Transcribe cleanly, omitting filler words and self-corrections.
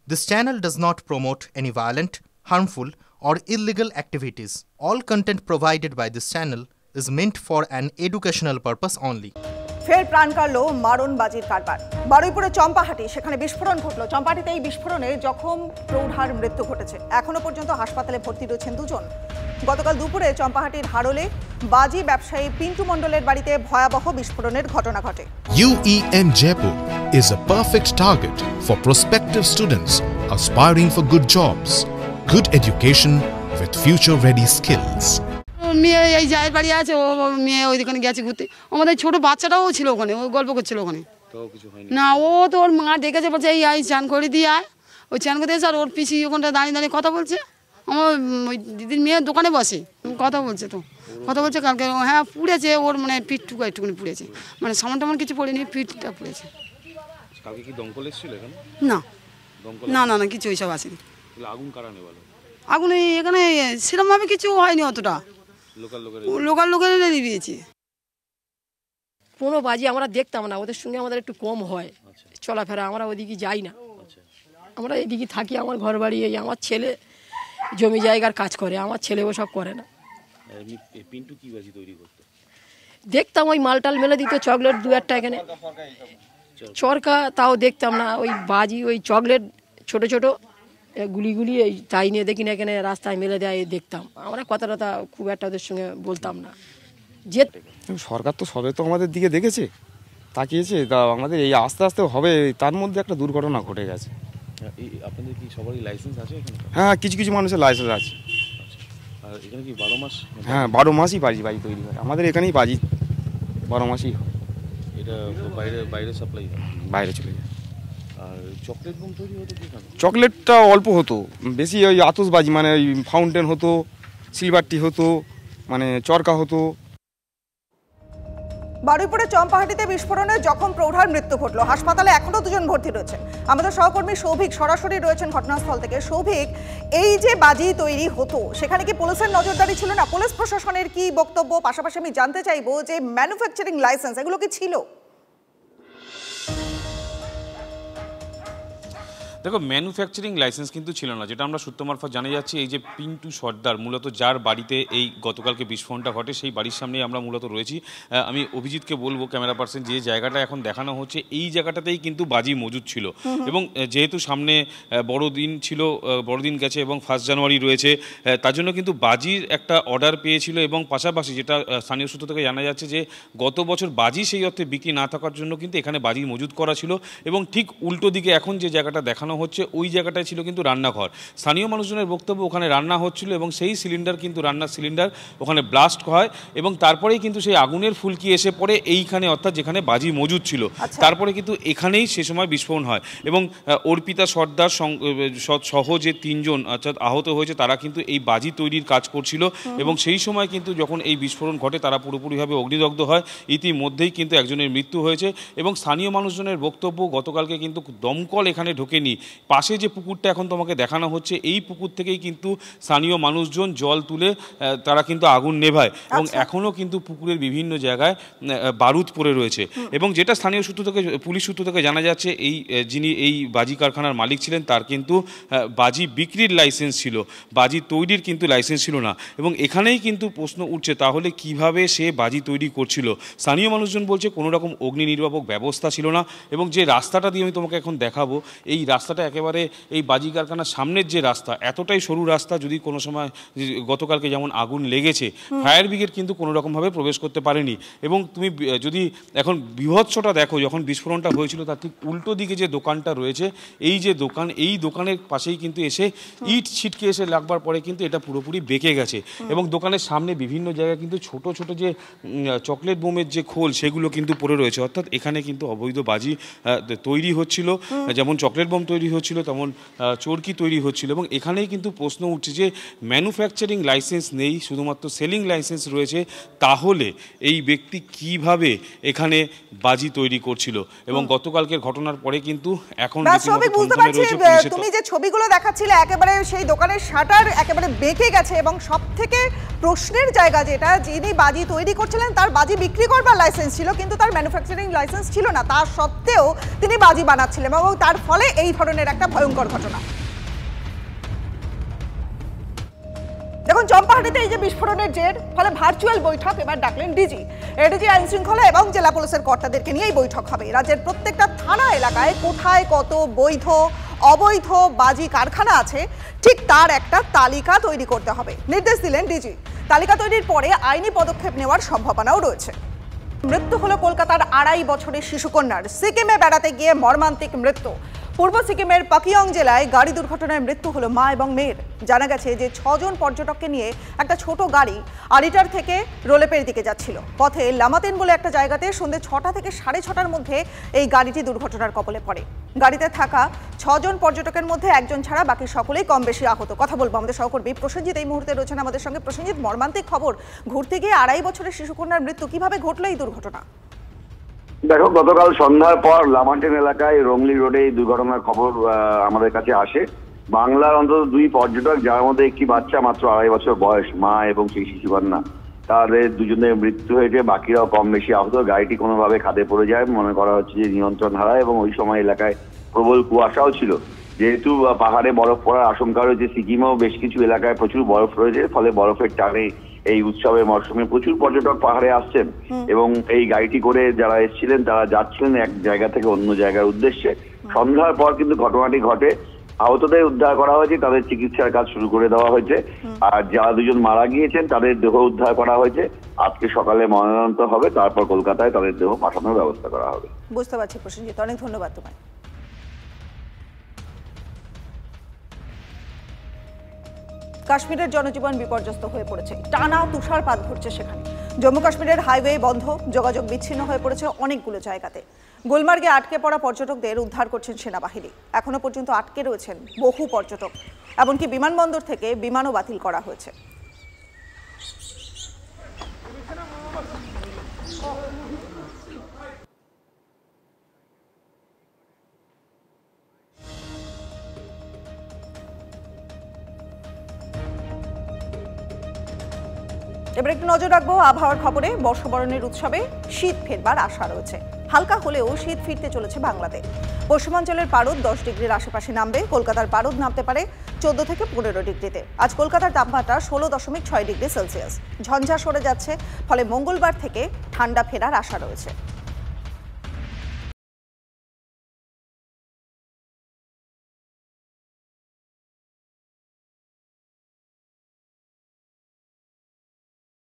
This channel does not promote any violent, harmful, or illegal activities. All content provided by this channel is meant for an educational purpose only. ফের প্রাণ কাড়ল মারণবাজির কারবার। বারুইপুরে চম্পাহাটি, সেখানে বিস্ফোরণ ঘটল। চম্পাহাটিতে এই বিস্ফোরণে জখম প্রৌঢ়ার মৃত্যু ঘটেছে। এখনো পর্যন্ত হাসপাতালে ভর্তি রয়েছেন দুজন। গতকাল দুপুরে চম্পাহাটির হাড়লে বাজি ব্যবসায়ী পিন্টু মণ্ডলের বাড়িতে ভয়াবহ বিস্ফোরণের ঘটনা ঘটে। UEM Jaipur is a perfect target for prospective students aspiring for good jobs, good education with future-ready skills. মেয়ে এই জায়ের বাড়ি আছে, ও মেয়ে ওইখানে গেছে ঘুরতে। আমাদের ছোট বাচ্চাটাও ছিল ওখানে, ও গল্প করছিল ওখানে। না, ও তো ওর মা ডেকেছে, বলছে এই আই চান করে দিয়ে আয়। ওই চান করে দিয়েছে, আর ওর পিসি ওখানটা দাঁড়িয়ে দাঁড়িয়ে কথা বলছে। আমার ওই দিদির মেয়ের দোকানে বসে কথা বলছে, তো কথা বলছে কালকে। হ্যাঁ, পুড়েছে ওর, মানে পিঠটুকু একটুখানি পুড়েছে, মানে সামান টামান কিছু পড়েনি, পিঠটা পুড়েছে। কালকে কি দমকল এসেছিল এখানে? না না না না, কিছু ওইসব আসেনি। আগুন কারণে বলো? আগুন এখানে সেরকমভাবে কিছু হয়নি, অতটা লোকাল লোকেরা দিয়েছে। কোনো বাজি আমরা দেখতাম না, ওদের সঙ্গে আমাদের একটু কম হয় চলাফেরা, আমরা ওদিকে যাই না, আমরা এদিকে থাকি। আমার ঘর বাড়ি, এই আমার ছেলে জমি জায়গার কাজ করে, আমার ছেলে ওসব করে না। পিন্টু কি বাজি তৈরি করতো? দেখতাম ওই মালটাল মেলে দিত, চকলেট দু একটা, এখানে চরকা তাও দেখতাম না, ওই বাজি ওই চকলেট ছোট ছোট গুলি এই তাই নিয়ে দেখি না, এখানে রাস্তায় মেলে দেয় দেখতাম। আমরা কথা খুব একটা ওদের সঙ্গে বলতাম না। যে সরকার তো সবে তো আমাদের দিকে দেখেছে, তাকিয়েছে, তা আমাদের এই আস্তে আস্তে হবে, তার মধ্যে একটা দুর্ঘটনা ঘটে গেছে। আপনাদের কি সবারই লাইসেন্স আছে এখানে? হ্যাঁ, কিছু কিছু মানুষের লাইসেন্স আছে। আর এখানে কি 12 মাস? হ্যাঁ, 12 মাসই বাজি তৈরি হয় আমাদের এখানেই, বাজি 12 মাসই হয়। এটা বাইরে সাপ্লাই হয়? বাইরে চলে যায়। আর চকলেট বোম তৈরি হতো কি? চকলেটটা অল্প হতো, বেশি ওই আতশবাজি, মানে ওই ফাউন্টেন হতো, সিলভারটি হতো, মানে চরকা হতো। বারুইপুরে চম্পাহাটিতে বিস্ফোরণে জখম প্রৌঢ়ার মৃত্যু ঘটল। হাসপাতালে এখনো দুজন ভর্তি রয়েছেন। আমাদের সহকর্মী সৌভিক সরাসরি রয়েছেন ঘটনাস্থল থেকে। সৌভিক, এই যে বাজি তৈরি হতো, সেখানে কি পুলিশের নজরদারি ছিল না? পুলিশ প্রশাসনের কি বক্তব্য? পাশাপাশি আমি জানতে চাইবো যে ম্যানুফ্যাকচারিং লাইসেন্স এগুলো কি ছিল? দেখো, ম্যানুফ্যাকচারিং লাইসেন্স কিন্তু ছিল না, যেটা আমরা সূত্র মারফত জানা যাচ্ছে। এই যে পিন্টু সর্দার, মূলত যার বাড়িতে এই গতকালকে বিস্ফোরণটা ঘটে, সেই বাড়ির সামনেই আমরা মূলত রয়েছি। আমি অভিজিৎকে বলবো, ক্যামেরা পার্সন, যে জায়গাটা এখন দেখানো হচ্ছে, এই জায়গাটাতেই কিন্তু বাজি মজুদ ছিল। এবং যেহেতু সামনে বড়দিন ছিল, বড়দিন গেছে এবং 1 জানুয়ারি রয়েছে, তার জন্য কিন্তু বাজির একটা অর্ডার পেয়েছিল। এবং পাশাপাশি যেটা স্থানীয় সূত্র থেকে জানা যাচ্ছে যে গত বছর বাজি সেই অর্থে বিক্রি না থাকার জন্য কিন্তু এখানে বাজি মজুদ করা ছিল। এবং ঠিক উল্টো দিকে এখন যে জায়গাটা দেখানো হচ্ছে, ওই জায়গাটায় ছিল কিন্তু রান্নাঘর। স্থানীয় মানুষজনের বক্তব্য, ওখানে রান্না হচ্ছিল এবং সেই সিলিন্ডার কিন্তু রান্নার সিলিন্ডার ওখানে ব্লাস্ট হয় এবং তারপরেই কিন্তু সেই আগুনের ফুলকি এসে পড়ে এইখানে, অর্থাৎ যেখানে বাজি মজুদ ছিল। তারপরে কিন্তু এখানেই সে সময় বিস্ফোরণ হয় এবং অর্পিতা সর্দার সহ যে 3 জন অর্থাৎ আহত হয়েছে, তারা কিন্তু এই বাজি তৈরির কাজ করছিল। এবং সেই সময় কিন্তু যখন এই বিস্ফোরণ ঘটে, তারা পুরোপুরিভাবে অগ্নিদগ্ধ হয়। ইতিমধ্যেই কিন্তু একজনের মৃত্যু হয়েছে এবং স্থানীয় মানুষজনের বক্তব্য, গতকালকে কিন্তু দমকল এখানে ঢোকেনি। পাশে যে পুকুরটা এখন তোমাকে দেখানো হচ্ছে, এই পুকুর থেকেই কিন্তু স্থানীয় মানুষজন জল তুলে তারা কিন্তু আগুন নেভায় এবং এখনও কিন্তু পুকুরের বিভিন্ন জায়গায় বারুদ পড়ে রয়েছে। এবং যেটা স্থানীয় সূত্র থেকে, পুলিশ সূত্র থেকে জানা যাচ্ছে, যিনি এই বাজি কারখানার মালিক ছিলেন, তার কিন্তু বাজি বিক্রির লাইসেন্স ছিল, বাজি তৈরির কিন্তু লাইসেন্স ছিল না। এবং এখানেই কিন্তু প্রশ্ন উঠছে, তাহলে কিভাবে সে বাজি তৈরি করছিল? স্থানীয় মানুষজন বলছে কোনো রকম অগ্নি নির্বাপক ব্যবস্থা ছিল না। এবং যে রাস্তাটা দিয়ে আমি তোমাকে এখন দেখাবো, এই রাস্তাটা একেবারে এই বাজি কারখানার সামনের যে রাস্তা, এতটাই সরু রাস্তা, যদি কোনো সময় গতকালকে যেমন আগুন লেগেছে, ফায়ার ব্রিগেড কিন্তু কোনো রকমভাবে প্রবেশ করতে পারেনি। এবং তুমি যদি এখন বিভৎসটা দেখো, যখন বিস্ফোরণটা হয়েছিল, তার ঠিক উল্টো দিকে যে দোকানটা রয়েছে, এই যে দোকান, এই দোকানের পাশেই কিন্তু এসে ইট ছিটকে এসে লাগবার পরে কিন্তু এটা পুরোপুরি বেঁকে গেছে। এবং দোকানের সামনে বিভিন্ন জায়গায় কিন্তু ছোট ছোট যে চকলেট বোমের যে খোল, সেগুলো কিন্তু পড়ে রয়েছে। অর্থাৎ এখানে কিন্তু অবৈধ বাজি তৈরি হচ্ছিল, যেমন চকলেট বোম তৈরি হচ্ছিল, তেমন চরকি তৈরি হচ্ছিল। এবং এখানেই কিন্তু প্রশ্ন উঠছে যে ম্যানুফ্যাকচারিং লাইসেন্স নেই, শুধুমাত্র সেলিং লাইসেন্স রয়েছে, তাহলে এই ব্যক্তি কিভাবে এখানে বাজি তৈরি করছিল? এবং গতকালকের ঘটনার পরে কিন্তু এখন তুমি যে ছবিগুলো দেখাচ্ছিলে, একেবারে সেই দোকানের শাটার একেবারে বেঁকে গেছে এবং সবথেকে প্রশ্নের জায়গা যেটা, যিনি বাজি তৈরি করছিলেন তার বাজি বিক্রি করবার লাইসেন্স ছিল, কিন্তু তার ম্যানুফ্যাকচারিং লাইসেন্স ছিল না। তা সত্ত্বেও তিনি বাজি বানাচ্ছিলেন এবং তার ফলে এই ধরনের একটা ভয়ঙ্কর ঘটনা। দেখুন, চম্পাহাটিতে এই যে বিস্ফোরণের জের ফলে ভার্চুয়াল বৈঠক এবার ডাকলেন ডিজি। এডিজি আইন শৃঙ্খলা এবং জেলা পুলিশের কর্তাদেরকে নিয়ে এই বৈঠক হবে। রাজ্যের প্রত্যেকটা থানা এলাকায় কোথায় কত বৈধ অবৈধ বাজি কারখানা আছে ঠিক তার একটা তালিকা তৈরি করতে হবে, নির্দেশ দিলেন ডিজি। তালিকা তৈরির পরে আইনি পদক্ষেপ নেওয়ার সম্ভাবনাও রয়েছে। মৃত্যু হলো কলকাতার 2.5 বছরের শিশুকন্যার। সিকিমে বেড়াতে গিয়ে মর্মান্তিক মৃত্যু। পূর্ব সিকিমের পাকিয়ং জেলায় গাড়ি দুর্ঘটনায় মৃত্যু হলো মা এবং মেয়ের। জানা গেছে যে 6 জন পর্যটককে নিয়ে একটা ছোট গাড়ি আরিটার থেকে রোলেপের দিকে যাচ্ছিল। পথে লামাতেন বলে একটা জায়গাতে সন্ধ্যে 6টা থেকে 6:30টার মধ্যে এই গাড়িটি দুর্ঘটনার কবলে পড়ে। গাড়িতে থাকা 6 জন পর্যটকের মধ্যে একজন ছাড়া বাকি সকলেই কম বেশি আহত। কথা বলবো আমাদের সহকর্মী প্রসেনজিৎ এই মুহূর্তে রয়েছেন আমাদের সঙ্গে। প্রসেনজিৎ, মর্মান্তিক খবর, ঘুরতে গিয়ে 2.5 বছরের শিশুকন্যার মৃত্যু, কিভাবে ঘটলো এই দুর্ঘটনা? দেখো, গতকাল সন্ধ্যার পর লামান্টেন এলাকায় রংলি রোডে এই দুর্ঘটনার খবর আমাদের কাছে আসে। বাংলার অন্তত 2 পর্যটক, যার মধ্যে একটি বাচ্চা মাত্র 2.5 বছর বয়স, মা এবং সেই শিশুকন্যা, তাদের দুজনের মৃত্যু হয়েছে, বাকিরাও কম বেশি আহত। গাড়িটি কোনোভাবে খাদে পড়ে যায়, মনে করা হচ্ছে যে নিয়ন্ত্রণ হারায়, এবং ওই সময় এলাকায় প্রবল কুয়াশাও ছিল। যেহেতু পাহাড়ে বরফ পড়ার আশঙ্কা রয়েছে, সিকিমেও বেশ কিছু এলাকায় প্রচুর বরফ রয়েছে, ফলে বরফের টানে এই উৎসবের মরশুমে প্রচুর পর্যটক পাহাড়ে আসছেন এবং এই গাড়িটি করে যারা এসেছিলেন তারা যাচ্ছিলেন এক জায়গা থেকে অন্য জায়গার উদ্দেশ্যে। সন্ধ্যার পর কিন্তু ঘটনাটি ঘটে। আহতদের উদ্ধার করা হয়েছে, তাদের চিকিৎসার কাজ শুরু করে দেওয়া হয়েছে। আর যারা 2 জন মারা গিয়েছেন তাদের দেহ উদ্ধার করা হয়েছে। আজকে সকালে ময়নাতদন্ত হবে, তারপর কলকাতায় তাদের দেহ পাঠানোর ব্যবস্থা করা হবে। বুঝতে পারছি প্রসেনজিৎ, অনেক ধন্যবাদ তোমায়। কাশ্মীরের জনজীবন বিপর্যস্ত হয়ে পড়েছে, টানা তুষারপাত ঘটছে সেখানে। জম্মু কাশ্মীরের হাইওয়ে বন্ধ, যোগাযোগ বিচ্ছিন্ন হয়ে পড়েছে অনেকগুলো জায়গাতে। গুলমার্গে আটকে পড়া পর্যটকদের উদ্ধার করছেন সেনাবাহিনী। এখনো পর্যন্ত আটকে রয়েছেন বহু পর্যটক, এমনকি বিমানবন্দর থেকে বিমানও বাতিল করা হয়েছে। এবার একটু নজর রাখবো আবহাওয়ার খবরে। বর্ষবরণের উৎসবে শীত ফেরবার আশা রয়েছে। হালকা হলেও শীত ফিরতে চলেছে বাংলাতে। পশ্চিমাঞ্চলের পারদ 10 ডিগ্রির আশেপাশে নামবে। কলকাতার পারদ নামতে পারে 14 থেকে 15 ডিগ্রিতে। আজ কলকাতার তাপমাত্রা 16.6 ডিগ্রি সেলসিয়াস। ঝঞ্ঝা সরে যাচ্ছে, ফলে মঙ্গলবার থেকে ঠান্ডা ফেরার আশা রয়েছে।